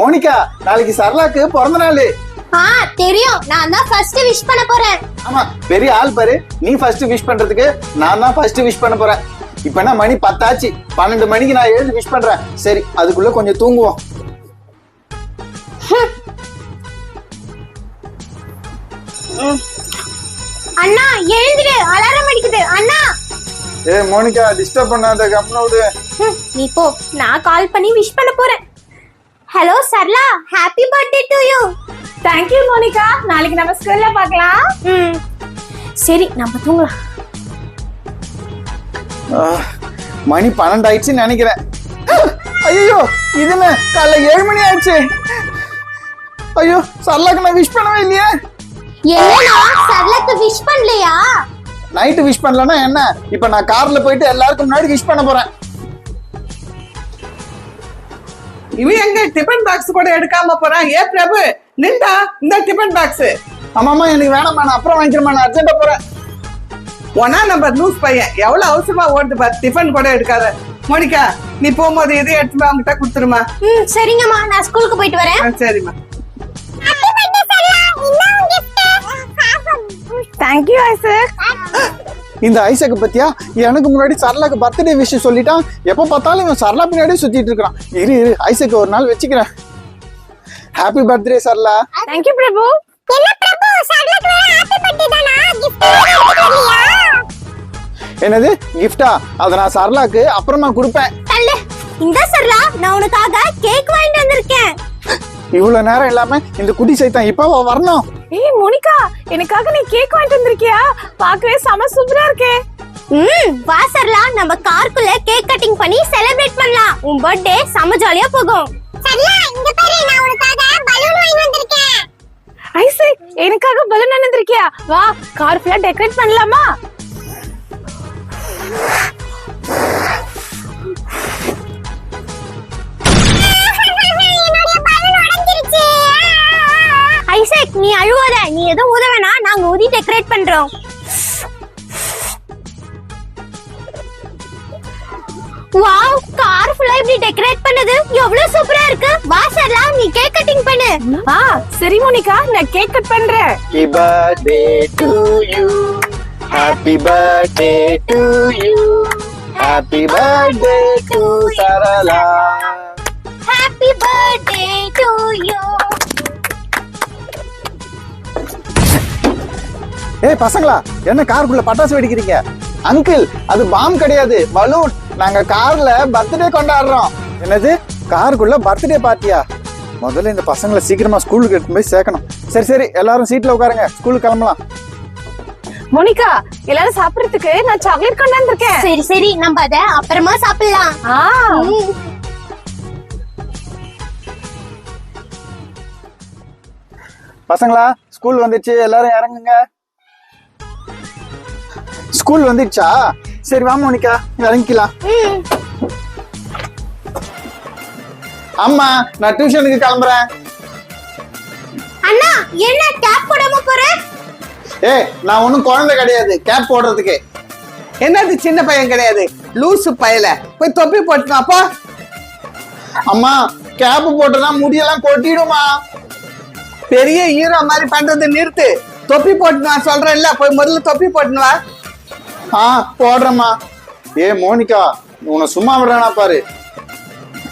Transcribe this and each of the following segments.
Monica, நாளைக்கு சரளாக்கு பிறந்த நாள். தெரியும். நான் தான் ஃபர்ஸ்ட் விஷ் பண்ண போறேன். ஆமா, பெரிய ஆள் பாரு. நீ ஃபர்ஸ்ட் விஷ் பண்றதுக்கு நான் தான் ஃபர்ஸ்ட் விஷ் பண்ண போறேன். இப்ப என்ன மணி 10 ஆச்சு. 12 மணிக்கு நான் எழுந்து விஷ் பண்றேன். சரி, அதுக்குள்ள கொஞ்சம் தூங்குவோம். அண்ணா எழுந்திரு, அலாரம் அடிக்குது. அண்ணா. மோனிகா, டிஸ்டர்ப் பண்ணாத, கம்முனு விடு. நீ போ, நான் கால் பண்ணி விஷ் பண்ண போறேன். Hello Sarala, happy birthday to you. Thank you Monica. நாளைக்கு நம்ம ஸ்கூல்ல பார்க்கலாம். சரி, நம்ம தூங்கலாம். மணி 12 ஆயிடுச்சுன்னு நினைக்கிறேன். ஐயோ, இது என்ன காலைல 7 மணி ஆயிடுச்சு. ஐயோ, சரளாக்கு நான் விஷ் பண்ணவே இல்லையே. என்னன்னா சரளாக்கு விஷ் பண்ணலையா? நைட்டு விஷ் பண்ணலன்னா என்ன? இப்ப நான் கார்ல போயிட்டு எல்லாருக்கும் முன்னாடி விஷ் பண்ண போறேன். இவன் எங்க டிபன் பாக்ஸ் கூட எடுக்காம போறான்? ஏ பிரபு, நின்றா, இந்த டிபன் பாக்ஸ். ஆமாமா, எனக்கு வேணாம்மா, நான் அப்புறம் வாங்கிக்கிறேன். நான் அர்ஜென்ட்டா போறேன். 1 நம்பர் லூஸ் பையன் எவ்வளவு அவசரமா ஓடுது பாரு. டிபன் கூட எடுக்காத. மோனிகா, நீ போகும்போது எதையும் எடுத்து அவங்ககிட்ட கொடுத்துருமா. சரிங்கம்மா, நான் ஸ்கூலுக்கு போயிட்டு வரேன். சரிம்மா. Thank you Isaac. இந்த ஐசக் பத்தியா, எனக்கு முன்னாடி சரளாக்கு பர்த்டே விஷ் சொல்லிட்டான். எப்ப பார்த்தாலும் இவன் சரளா பின்னாடியே சுத்திட்டு இருக்கான். இரு ஐசக் ஒரு நாள் வச்சுக்கிறேன். Happy birthday Sarala. Thank you Prabhu. என்ன பிரபு, சரளாக்கு ஹாப்பி பர்த்டே தானா? gift கொடுக்கலையா? என்னது கிஃப்டா? அத நான் சரளாக்கு அப்புறமா கொடுப்பேன். தள்ளு. இந்த சரளா, நான் உனக்காக கேக் வாங்கிட்டு வந்திருக்கேன். இவ்வளவு நேரம் இல்லாம இந்த குட்டி சைத்தான் இப்ப வரணும். ஏய் மோனிகா, எனக்காக நீ கேக் வாங்கிட்டு வந்திருக்கியா? பார்க்கவே செம சூப்பரா இருக்கே. வா சரளா, நம்ம கார்க்குள்ள கேக் கட்டிங் பண்ணி செலிப்ரேட் பண்ணலாம். உன் பர்த்டே செம ஜாலியா போகும். சரளா, இங்க பாரு, நான் உனக்காக பலூன் வாங்கி வந்திருக்கேன். ஐசக், எனக்காக பலூன் வந்திருக்கியா? வா, கார் ஃபுல்லா டெக்கரேட் பண்ணலாமா? ஐசக், நீ அழுவாத. நீ எதுவும் ஊத வேணாம், நாங்க ஊதி டெக்கரேட் பண்றோம். வாவ், கார் ஃபுல்லா இப்படி டெக்கரேட் பண்ணது எவ்வளவு சூப்பரா இருக்கு. வா சரளா, நீ கேக் கட்டிங் பண்ணு. சரி மோனிகா, நான் கேக் கட் பண்றேன். Happy birthday to you. Happy birthday to you. Happy birthday to Sarala. Happy birthday to you. ஏய் பசங்களா, என்ன காருக்குள்ள பட்டாசு வெடிக்கிறீங்க? அங்கிள், அது பாம் கிடையாது, பலூன். நாங்க கார்ல பர்த்டே கொண்டாடுறோம். என்னது, காருக்குள்ள பர்த்டே பார்ட்டியா? முதல்ல இந்த பசங்களை சீக்கிரமா ஸ்கூலுக்கு எடுத்து போய் சேர்க்கணும். சரி, எல்லாரும் சீட்ல உட்காருங்க, ஸ்கூலுக்கு கிளம்பலாம். மோனிகா, எல்லாரும் சாப்பிடுறதுக்கு நான் சாக்லேட் கொண்டு வந்திருக்கேன். சரி, நம்ம அத அப்புறமா சாப்பிடலாம். பசங்களா, ஸ்கூல் வந்துச்சு, எல்லாரும் இறங்குங்க. ஸ்கூல் வந்துடுச்சா? சரி வா மோனிகா, இறங்கிக்கலாம். அம்மா, நான் டியூஷனுக்கு கிளம்புறேன். அண்ணா, என்ன கேப் போடாம போற? நான் ஒண்ணும் குழந்தை கிடையாது கேப் போடுறதுக்கு. என்னது சின்ன பையன் கிடையாது, லூசு பயல. போய் தொப்பி போட்டுனா அப்போ. அம்மா, கேப் போட்டனா முடியெல்லாம் கொட்டிடுமா. பெரிய ஹீரோ மாதிரி பண்றது நிறுத்து. தொப்பி போட்டுனா சொல்றேன்ல, போய் முதல்ல தொப்பி போட்டுனுவா. போடுறேம்மா. மோனிகா, உன்னை சும்மா விடுறானா பாரு.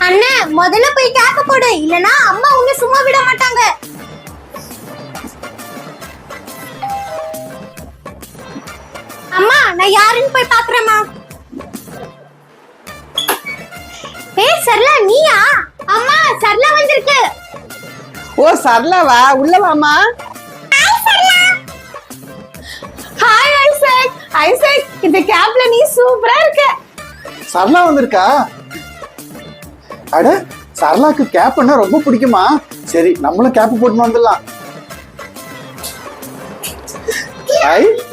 அண்ணா, முதல்ல போய் கேப் போடு, இல்லனா அம்மா உன்னை சும்மா விட மாட்டாங்க. அம்மா, நான் யாருன்னு போய் பாக்குறேம்மா. சரளா, நீயா? அம்மா, சரளா வந்திருக்கு. ஓ சரளாவா, உள்ள வாமா. Hi Isaac. ஐசக், இந்த கேப்ல நீ சூப்பரா இருக்க. சரளா வந்திருக்கா? அட, சரளாக்கு கேப்னா ரொம்ப பிடிக்குமா? சரி, நம்மளும் கேப் போட்டு வந்துடலாம்.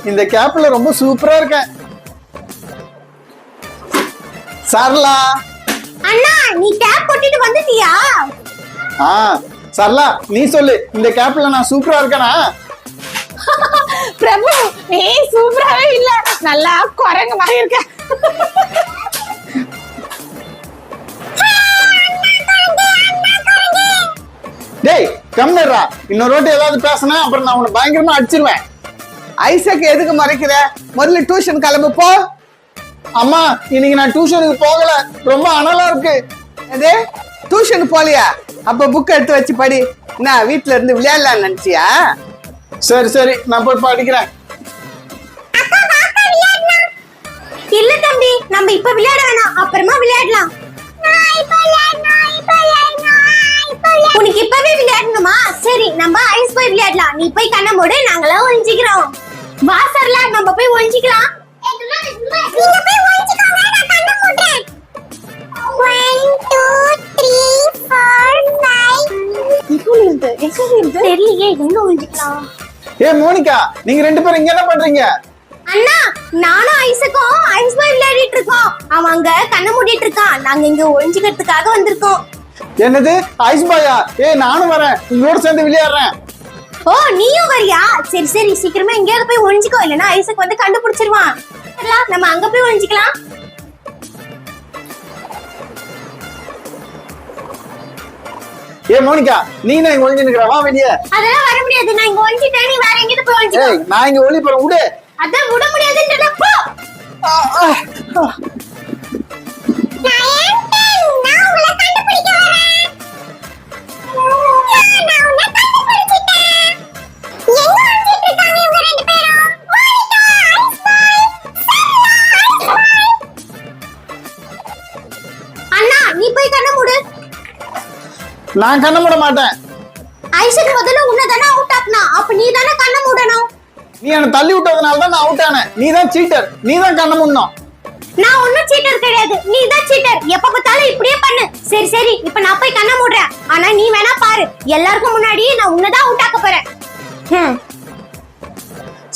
இந்த கேப்ல ரொம்ப சூப்பரா இருக்கேன். சரளா. அண்ணா, நீ கேப் போட்டுட்டு வந்துட்டியா? சரளா, நீ சொல்லு, இந்த கேப்ல நான் சூப்பரா இருக்கேனா? பிரபு, நீ சூப்பராவே இல்ல, நல்லா குரங்கு மாதிரி இருக்க. கம்மிடுறா. இன்னொரு வாட்டி ஏதாவது பேசினா அப்புறம் நான் உன்னை பயங்கரமா அடிச்சிருவேன். ஐசக் எதுக்கு மறைக்கிற? முதல்ல டியூஷன் கிளம்பு போ. அம்மா இன்னைக்கு நான் டியூஷனுக்கு போகல, ரொம்ப அனலா இருக்கு. எது டியூஷன் போலியா? அப்ப புக் எடுத்து வச்சு படி. நான் வீட்டுல இருந்து விளையாடலாம்னு நினைச்சியா? சரி சரி, நான் போய் படிக்கிறேன். இல்ல தம்பி, நம்ம இப்ப விளையாட வேணாம், அப்புறமா விளையாடலாம். உனக்கு இப்பவே விளையாடணுமா? சரி, நம்ம ஐஸ் பாய் விளையாடலாம். நீ போய் கண்ணை மூடு, நாங்களாம் ஒளிஞ்சிக்கிறோம். வா சரலா, நம்ம போய் ஒளிஞ்சிக்கலாம். நீங்க போய் ஒளிஞ்சிக்கோங்க, நான் கண்ணை மூடுறேன். 1 2 3 4 5 தெரியலையே, எங்க ஒளிஞ்சிக்கலாம்? ஏ மோனிகா, நீங்க 2 பேரும் இங்க என்ன பண்றீங்க? அண்ணா, நானும் ஐசக்கும் ஐஸ் பாய் விளையாடிட்டு இருக்கோம். அவன் அங்க கண்ணை மூடிட்டு இருக்கான். நாங்க இங்க ஒளிஞ்சிக்கிறதுக்காக வந்திருக்கோம். என்னது ஐஸ் பாயா? ஏ நானும் வரேன், உங்களோட சேர்ந்து விளையாடுறேன். ஓ, நீயும் வரியா? சரி சரி, சீக்கிரமா எங்கேயாவது போய் ஒளிஞ்சிக்கோ, இல்லைன்னா ஐசக் வந்து கண்டுபிடிச்சிருவான். நம்ம அங்க போய் ஒளிஞ்சிக்கலாம். ஏ மோனிகா, நீ என்ன இங்க ஒளிஞ்சு நிக்கிற? வா வெளியே. அதெல்லாம் வர முடியாது, நான் இங்க ஒளிஞ்சிட்டேன். நீ வேற எங்கேயாவது போய் ஒளிஞ்சிக்கோ. ஏய், நான் இங்க ஒளி போறேன், விடு. அதான் விட முடியாதுன்றத போ. அண்ணா, நீ போய் கண்ணை மூடு. நான் கண்ண மூட மாட்டேன். ஐசக் முதல்ல உன்னதானே அவுட் ஆப்னா, அப்ப நீ தானே கண்ணை மூடணும். நீ என்ன தள்ளி விட்டதுனால தான் நான் அவுட் ஆனேன். நீ தான் சீட்டர், நீ தான் கண்ண மூடணும். நான் ஒண்ணும் சீட்டர் கிடையாது, நீ தான் சீட்டர். எப்ப பார்த்தாலும் இப்படியே பண்ணு. சரி சரி, இப்ப நான் போய் கண்ணை மூடுறேன். ஆனா நீ வேணா பாரு, எல்லாருக்கும் முன்னாடி நான் உன்னதான் அவுட் ஆக்க போறேன்.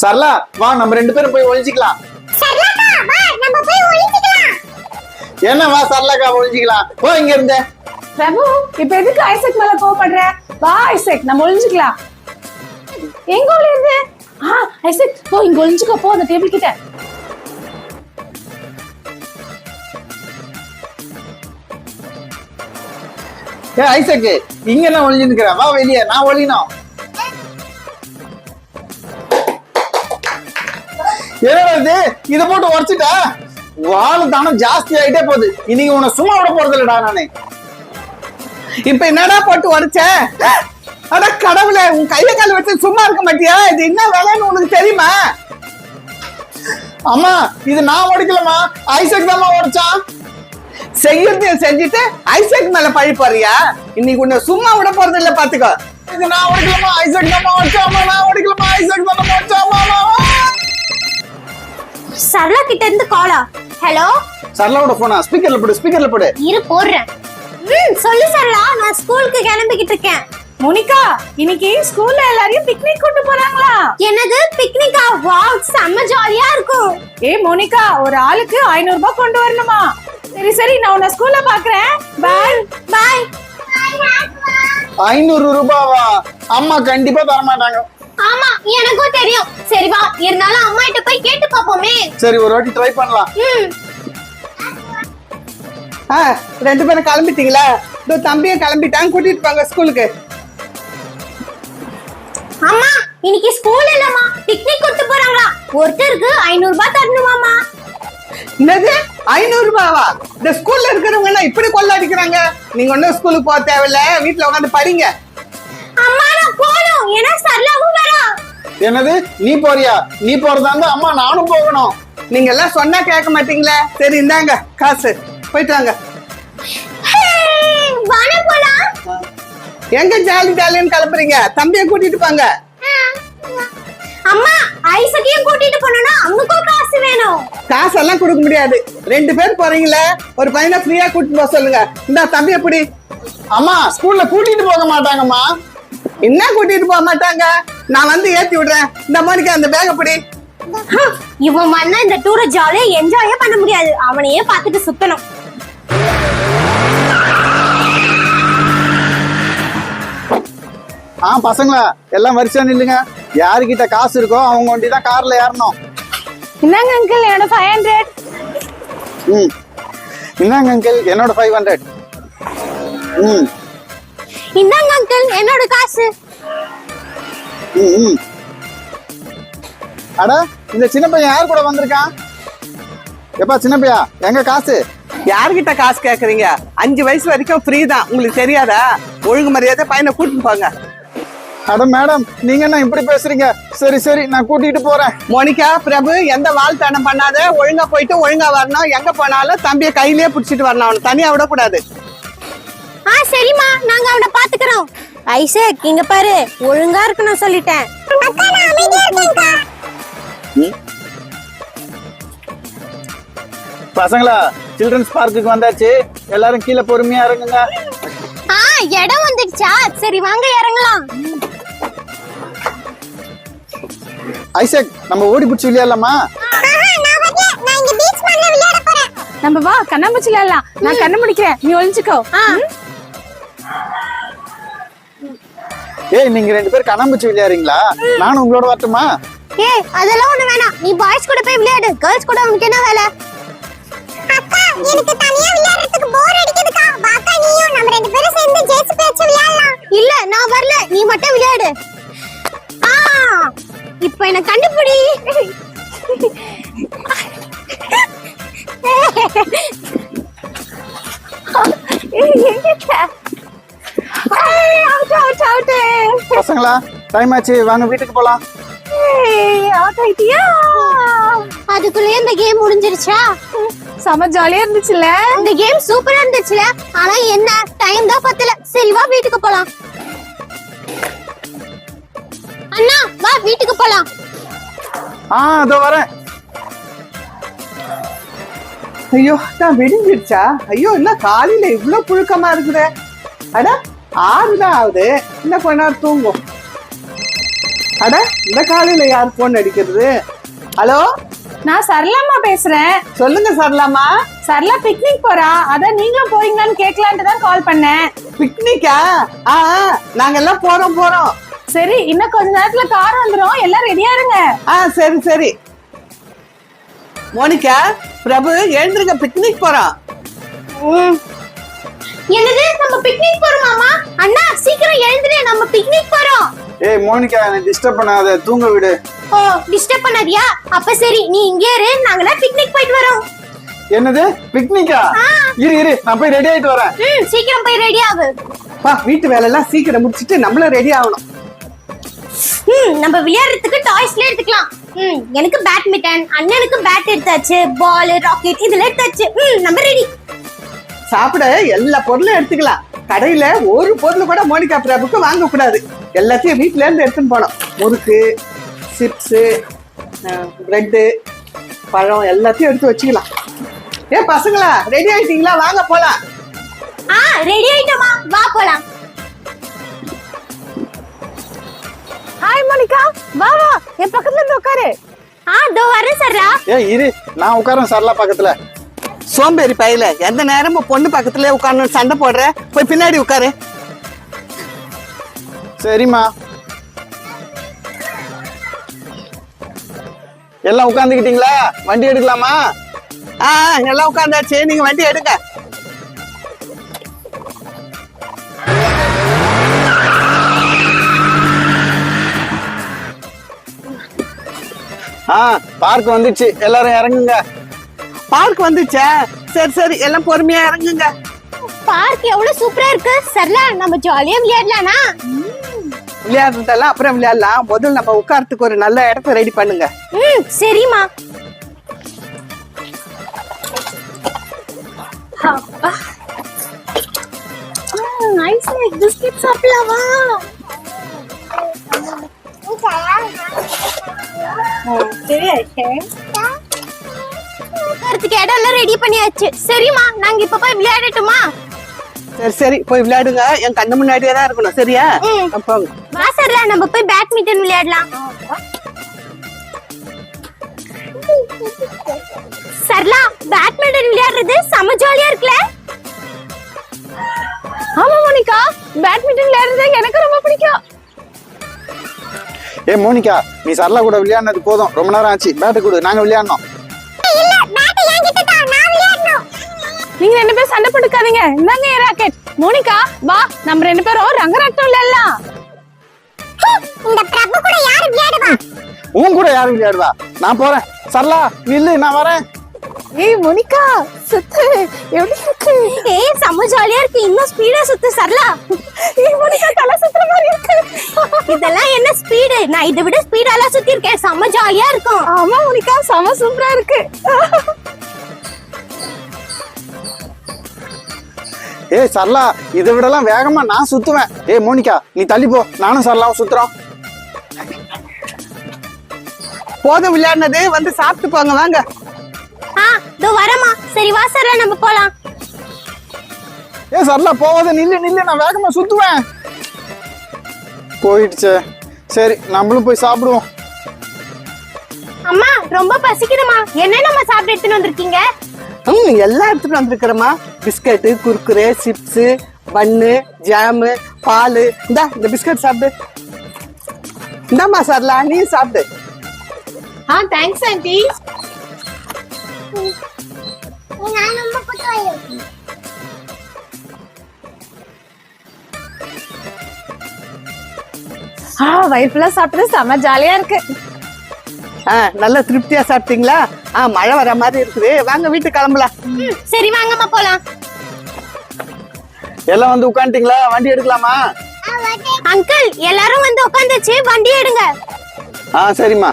சரலா, வா நம்ம 2 பேரும் போய் ஒளிஞ்சிக்கலாம். சரளாக்கா, வா நம்ம போய் ஒளிஞ்சிக்கலாம். என்ன வா சரலாக்கா, ஒளிஞ்சிக்கலாம். போ இங்க இருந்த. பிரபு, இப்ப எதுக்கு ஐசக் மேல கோவப்படுற? வா ஐசக், நம்ம ஒளிஞ்சுக்கலாம். எங்க ஒளியுது? ஐசக், போ இங்க ஒளிஞ்சுக்கோ, போ அந்த டேபிள் கிட்ட. ஏ ஐசக், இங்க என்ன ஒளிஞ்சு நிக்கிற? வா வெளியே, நான் ஒளியணும். என்னடா இது? இத போட்டு உடைச்சிட்டா? வாழ தானம் ஜாஸ்தி ஆயிட்டே போகுது. இன்னைக்கு உன்னை சும்மா விட போறது இல்லடா நானு. இப்ப என்னடா போட்டு உடைச்ச? அட கடவுளே, உன் கைய கால வச்சு சும்மா இருக்க மாட்டியா? இது என்ன வேலைன்னு உனக்கு தெரியுமா? அம்மா, இது நான் உடைக்கலமா, ஐசக் தான் உடைச்சான். செய்யறதையும் செஞ்சுட்டு ஐசக் மேல பழி போறியா? இன்னைக்கு உன்னை சும்மா விட போறது இல்ல, பாத்துக்கோ. இது நான் உடைக்கலமா, ஐசக் தான் உடைச்சாமா. நான் உடைக்கலமா, ஐசக் தான் உடைச்சாமா. சரளா கிட்ட இருந்து காலா? ஹலோ, சரளாவோட போனா ஸ்பீக்கர்ல போடு, ஸ்பீக்கர்ல போடு. இரு போடுறேன். சொல்லு சரளா, நான் ஸ்கூலுக்கு கிளம்பிக்கிட்டு இருக்கேன். மோனிகா, இன்னைக்கு ஸ்கூல்ல எல்லாரையும் பிக்னிக் கூட்டு போறாங்களா? என்னது பிக்னிக்கா? வாவ், செம்ம ஜாலியா இருக்கும். ஏ மோனிகா, ஒரு ஆளுக்கு 500 ரூபாய் கொண்டு வரணுமா? சரி சரி, நான் உன்னை ஸ்கூல்ல பாக்குறேன். பாய் பாய். 500 ரூபாவா? அம்மா கண்டிப்பா தர மாட்டாங்க. ஆமா, எனக்கும் தெரியும். சரி வா, இருந்தாலும் அம்மா கிட்ட போய் கேட்டு பாப்போமே. சரி, ஒரு வாட்டி ட்ரை பண்ணலாம். 2 பேரும் கிளம்பிட்டீங்களா? இதோ தம்பியும் கிளம்பிட்டாங்க, கூட்டிட்டு போங்க ஸ்கூலுக்கு. அம்மா, இன்னைக்கு ஸ்கூல் இல்லம்மா, பிக்னிக் கூட்டு போறாங்களா? ஒருத்தருக்கு 500 ரூபாய் தரணுமாமா. என்னது 500 ரூபாவா? இந்த ஸ்கூல்ல இருக்கிறவங்க என்ன இப்படி கொள்ளாடிக்கிறாங்க? நீங்க ஒன்னும் ஸ்கூலுக்கு போக தேவையில்ல, வீட்டுல உட்காந்து படிங்க. அம்மா, நான் போறோம். ஏன்னா சரளாவும் வரா. என்னது, நீ போறியா? நீ போறதா இருந்தா அம்மா நானும் போகணும். நீங்க எல்லாம் சொன்னா கேட்க மாட்டீங்களே. சரி, இந்தாங்க காசு, போயிட்டு வாங்க. வாங்க போலாம். எங்க ஜாலி ஜாலின்னு கிளம்புறீங்க? தம்பியை கூட்டிட்டு போங்க. அம்மா, ஐசக்கையும் கூட்டிட்டு போனா அவனுக்கும் காசு வேணும். காசெல்லாம் கொடுக்க முடியாது. 2 பேர் போறீங்களே, ஒரு பையனை ஃப்ரீயா கூட்டிட்டு போக சொல்லுங்க. இந்த தம்பி எப்படி? அம்மா, ஸ்கூல்ல கூட்டிட்டு போக மாட்டாங்கம்மா. என்ன கூட்டிட்டு போக மாட்டாங்க? நான் வந்து ஏத்தி விடுறேன். இந்த மோனிகா, அந்த பேக் எப்படி? இவன் வந்தா இந்த டூரை ஜாலியா என்ஜாயே பண்ண முடியாது. அவனையே பார்த்துட்டு சுத்தணும். பசங்களா, எல்லாம் வரிசையா நில்லுங்க. யாருக்கிட்ட காசு இருக்கோ அவங்க வண்டி தான் கார்ல ஏறணும். இந்தாங்க அங்கிள், என்னோட 500. இந்தாங்க அங்கிள், என்னோட 500. இந்தாங்க அங்கிள் என்னோட காசு. ம். அட இந்த சின்ன பையன் யார் கூட வந்திருக்கான்? எப்பா சின்ன பையா எங்க காசு? யார்கிட்ட காசு கேக்குறீங்க? 5 வயசு வரைக்கும் ஃப்ரீ தான், உங்களுக்கு தெரியாதா? ஒழுங்கு மரியாதை பையனை கூட்டிட்டு போங்க. அட மேடம் நீங்க என்ன இப்படி பேசுறீங்க? சரி சரி நான் கூட்டிட்டு போறேன். மோனிகா, பிரபு, எந்த வாழ்த்தனம் பண்ணாத, ஒழுங்கா போயிட்டு ஒழுங்கா வரணும். எங்க போனாலும் தம்பியை கையிலேயே பிடிச்சிட்டு வரணும், அவனை தனியா விடக்கூடாது. சரிம்மா, நாங்க அவனை பாத்துக்கிறோம். ஐசக் இங்க பாரு, ஒழுங்கா இருக்கணும் சொல்லிட்டேன். அக்கா நான் அமைதியா இருக்கேன்க்கா. பசங்களா சில்ட்ரன்ஸ் பார்க்குக்கு வந்தாச்சு, எல்லாரும் கீழே பொறுமையா இறங்குங்க. இடம் வந்துடுச்சா? சரி வாங்க இறங்கலாம். ஐசக் நம்ம ஓடி பிடிச்சி விளையாடலாமா? நம்ம வா கண்ணாமூச்சி விளையாடலாம். நான் கண்ணு முடிக்கிறேன், நீ ஒளிஞ்சுக்கோ. ஏய் நீங்க 2 பேர் கண்ணாம்பூச்சி விளையாடுறீங்களா? நானும் உங்களோட வரட்டுமா? ஏய் அதெல்லாம் ஒண்ணு வேணாம், நீ பாய்ஸ் கூட போய் விளையாடு. கேர்ள்ஸ் கூட உனக்கு என்ன வேலை? அக்கா எனக்கு தனியா விளையாடுறதுக்கு போர் அடிக்குதுக்கா. வாக்கா நீயும் நம்ம 2 பேரும் சேர்ந்து ஜெயிச்சு பேச்சு விளையாடலாம். இல்ல நான் வரல, நீ மட்டும் விளையாடு. இப்போ என்ன கண்டுபிடி. பசங்களா டைம் ஆச்சு, வாங்க வீட்டுக்கு போலாம். அதுக்குள்ளே இந்த கேம் முடிஞ்சிருச்சா? செம ஜாலியா இருந்துச்சுல. இந்த கேம் சூப்பரா இருந்துச்சுல. ஆனா என்ன டைம் தான் பத்தல. சரி வா வீட்டுக்கு போலாம். அண்ணா வா வீட்டுக்கு போலாம். அதோ வரேன். ஐயோ நான் விடிஞ்சிருச்சா? ஐயோ என்ன காலையில இவ்வளவு புழுக்கமா இருக்குதே. அட 6 தான் ஆகுது, இன்னும் கொஞ்ச நேரம் தூங்கும். அட இந்த காலையில யார் போன் அடிக்கிறது? ஹலோ, நான் சரளாமா பேசுறேன். சொல்லுங்க சரளாமா. சரளா பிக்னிக் போறா, அதான் நீங்களும் போறீங்களான்னு கேட்கலான்ட்டு தான் கால் பண்ணேன். பிக்னிக்கா? நாங்க எல்லாம் போறோம். சரி இன்னும் கொஞ்ச நேரத்துல கார் வந்துரும், எல்லாம் ரெடியா இருங்க. சரி சரி. மோனிகா, பிரபு எழுந்திருங்க, பிக்னிக் போறோம். என்னது நம்ம பிக்னிக் போறோமாமா? அண்ணா சீக்கிரம் எழுந்துரு, நம்ம பிக்னிக் போறோம். ஏய் மோனிகா என்ன டிஸ்டர்ப் பண்ணாத, தூங்க விடு. ஓ டிஸ்டர்ப் பண்ணாதியா? அப்ப சரி நீ இங்கே இரு, நாங்க பிக்னிக் போயிட்டு வரோம். என்னது பிக்னிக்கா? இரு நான் போய் ரெடி ஆயிட்டு வரேன். சீக்கிரம் போய் ரெடி ஆகு. வீட்டு வேலை எல்லாம் சீக்கிரம் முடிச்சிட்டு நம்மளும் ரெடி ஆகணும். நம்ம விளையாடுறதுக்கு டாய்ஸ்ல எடுத்துக்கலாம். எனக்கு பேட்மிண்டன், அண்ணனுக்கு பேட் எடுத்தாச்சு, பால், ராக்கெட் இதெல்லாம் எடுத்தாச்சு. நம்ம ரெடி. சாப்பிட எல்லா பொருளும் எடுத்துக்கலாம். கடையில ஒரு பொருள் கூட மோனிகா பிரபுக்கு வாங்க கூடாது. எல்லாத்தையும் வீட்டுல இருந்து எடுத்துன்னு போனோம். முறுக்கு, சிப்ஸ், பிரெட்டு, பழம் எல்லாத்தையும் எடுத்து வச்சுக்கலாம். பசங்களா ரெடி ஆயிட்டீங்களா? வாங்க போலாம். ரெடி ஆயிட்டோமா, வா போலாம். ஹாய் மோனிகா, வா என் பக்கத்துல இருந்து உட்காரு. தோ வரேன் சரளா. இரு நான் உட்காரேன் சரளா பக்கத்துல. சோம்பேறி பையில எந்த நேரமும் பொண்ணு பக்கத்துல உட்கார்ந்து சண்டை போடுற, போய் பின்னாடி உட்காரு. சரிம்மா. எல்லாம் உட்கார்ந்துக்கிட்டீங்களா? வண்டி எடுக்கலாமா? எல்லாம் உட்கார்ந்தாச்சு, நீங்க வண்டி எடுங்க. பார்க் வந்துச்சு, எல்லாரும் இறங்குங்க. பார்க் வந்துச்சா? சரி சரி எல்லாம் பொறுமையா இறங்குங்க. பார்க் எவ்வளவு சூப்பரா இருக்கு. சரளா நம்ம ஜாலியா விளையாடலாமா? விளையாடுறதெல்லாம் அப்புறம் விளையாடலாம், முதல்ல நம்ம உட்கார்றதுக்கு ஒரு நல்ல இடத்த ரெடி பண்ணுங்க. சரிம்மா. ஐஸ்லேக் பிஸ்கட் சாப்பிடலாமா? இடம் எல்லாம் ரெடி பண்ணியாச்சு. சரிம்மா நாங்க இப்ப போய் விளையாடட்டுமா? சரி சரி போய் விளையாடுங்க, என் கண்ணு முன்னாடியே தான் இருக்கணும். சரியா? போங்க. வா சரளா நம்ம போய் பேட்மிண்டன் விளையாடலாம். சரளா பேட்மிண்டன் விளையாடுறது செம ஜாலியா இருக்குல்ல? ஆமா மோனிகா, பேட்மிண்டன் விளையாடுறது எனக்கு ரொம்ப பிடிக்கும். மோனிகா நீ சரளா கூட விளையாடுனது போதும், ரொம்ப நேரம் ஆச்சு. பேட்டு கொடு, நாங்க விளையாடணும். நீங்க 2 பேரும் சண்டை போட்டுக்காதீங்க. இந்தாங்க ராக்கெட், மோனிகா வா நம்ம 2 பேரும் ரங்கராட்டம் விளையாடலாம். இந்த பிரபு கூட யாரு விளையாடுவா? உன் கூட யாரும் விளையாடுவா? நான் போறேன். சரளா நில்லு, நான் வரேன். ஏய் மோனிகா சுத்து எப்படி இருக்கு? ஏய் செம்ம ஜாலியா இருக்கு. இன்னும் ஸ்பீடா சுத்து சரளா. ஏய் மோனிகா தலை சுத்துற மாதிரி இருக்கு. இதெல்லாம் என்ன ஸ்பீடு? நான் இதை விட ஸ்பீடாலாம் சுத்தி இருக்கேன். செம்ம ஜாலியா இருக்கும். ஆமா மோனிகா செம சூப்பரா இருக்கு. ஏய் சரளா, இதை விடலாம் வேகமா நான் சுத்துவேன். ஏய் மோனிகா நீ தள்ளி போ, நானும் சரளாவும் சுத்துறோம். போதும் விளையாடினது, வந்து சாப்பிட்டு போங்க வாங்க. இதோ வரமா. சரி வா சரளா நம்ம போலாம். ஏய் சரளா போவாத, நில்லு நில்லு, நான் வேகமா சுத்துவேன். போயிடுச்சே. சரி நம்மளும் போய் சாப்பிடுவோம். அம்மா ரொம்ப பசிக்குதுமா. என்ன நம்ம சாப்பிட்டு எடுத்துட்டு வந்திருக்கீங்க? எல்லாம் எடுத்துட்டு வந்திருக்கிறோமா. பிஸ்கட்டு, குர்குரே, சிப்ஸ், பன்னு, ஜாமு, பால். இந்த பிஸ்கட் சாப்பிடு. இந்தாம்மா சரளா, நீ சாப்பிடு. Thanks aunty. நான் ரொம்ப குத்துவாயோ. வயிறு ஃபுல்லா சாப்பிட்டது செம ஜாலியா இருக்கு. நல்ல திருப்தியா சாப்பிட்டீங்களா? மழை வர மாதிரி இருக்குது, வாங்க வீட்டுக்கு கிளம்பலாம். சரி வாங்கம்மா போலாம். எல்லாம் வந்து உட்காந்துட்டீங்களா? வண்டி எடுக்கலாமா? அங்கிள் எல்லாரும் வந்து உட்காந்துச்சு, வண்டி எடுங்க. சரிம்மா.